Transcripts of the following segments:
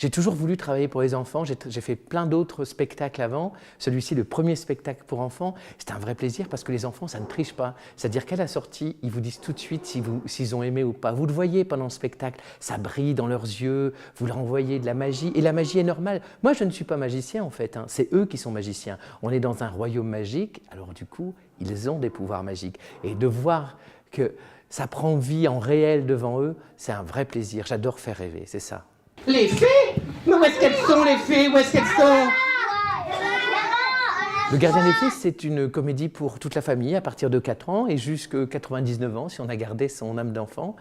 J'ai toujours voulu travailler pour les enfants, j'ai fait plein d'autres spectacles avant. Celui-ci, le premier spectacle pour enfants, c'était un vrai plaisir parce que les enfants, ça ne triche pas. C'est-à-dire qu'à la sortie, ils vous disent tout de suite s'ils ont aimé ou pas. Vous le voyez pendant le spectacle, ça brille dans leurs yeux, vous leur envoyez de la magie. Et la magie est normale. Moi, je ne suis pas magicien en fait, hein. C'est eux qui sont magiciens. On est dans un royaume magique, alors du coup, ils ont des pouvoirs magiques. Et de voir que ça prend vie en réel devant eux, c'est un vrai plaisir. J'adore faire rêver, c'est ça. Les fées? Mais où est-ce qu'elles sont, les fées? Où est-ce qu'elles sont? Le Gardien des Fées, c'est une comédie pour toute la famille à partir de 4 ans et jusqu'à 99 ans si on a gardé son âme d'enfant.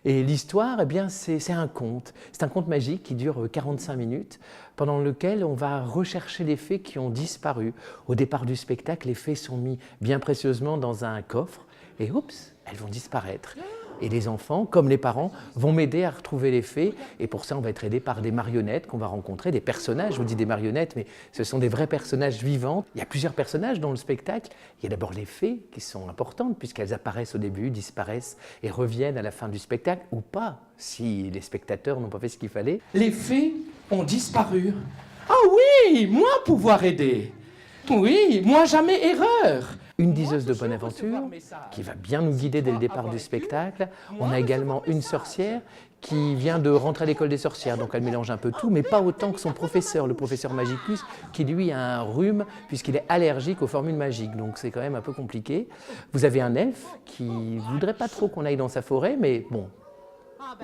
Et l'histoire, eh bien, c'est un conte. C'est un conte magique qui dure 45 minutes pendant lequel on va rechercher les fées qui ont disparu. Au départ du spectacle, les fées sont mises bien précieusement dans un coffre et oups, elles vont disparaître. Et les enfants, comme les parents, vont m'aider à retrouver les fées. Et pour ça, on va être aidé par des marionnettes qu'on va rencontrer, des personnages. Je vous dis des marionnettes, mais ce sont des vrais personnages vivants. Il y a plusieurs personnages dans le spectacle. Il y a d'abord les fées qui sont importantes puisqu'elles apparaissent au début, disparaissent et reviennent à la fin du spectacle, ou pas, si les spectateurs n'ont pas fait ce qu'il fallait. Les fées ont disparu. Ah oui, moi pouvoir aider. Oui, moi jamais erreur. Une diseuse de bonne aventure qui va bien nous guider dès le départ du spectacle. On a également une sorcière qui vient de rentrer à l'école des sorcières, donc elle mélange un peu tout, mais pas autant que son professeur, le professeur Magicus, qui lui a un rhume puisqu'il est allergique aux formules magiques, donc c'est quand même un peu compliqué. Vous avez un elfe qui ne voudrait pas trop qu'on aille dans sa forêt, mais bon,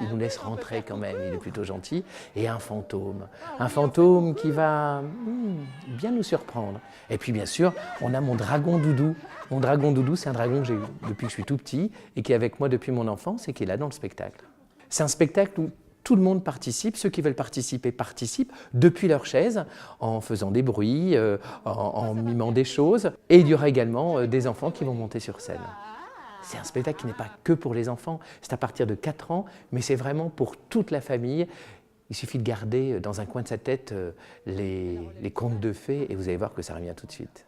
il nous laisse rentrer quand même, il est plutôt gentil. Et un fantôme qui va bien nous surprendre. Et puis bien sûr, on a mon dragon doudou. Mon dragon doudou, c'est un dragon que j'ai eu depuis que je suis tout petit et qui est avec moi depuis mon enfance et qui est là dans le spectacle. C'est un spectacle où tout le monde participe, ceux qui veulent participer participent depuis leur chaise, en faisant des bruits, en mimant des choses. Et il y aura également des enfants qui vont monter sur scène. C'est un spectacle qui n'est pas que pour les enfants, c'est à partir de 4 ans, mais c'est vraiment pour toute la famille. Il suffit de garder dans un coin de sa tête les contes de fées et vous allez voir que ça revient tout de suite.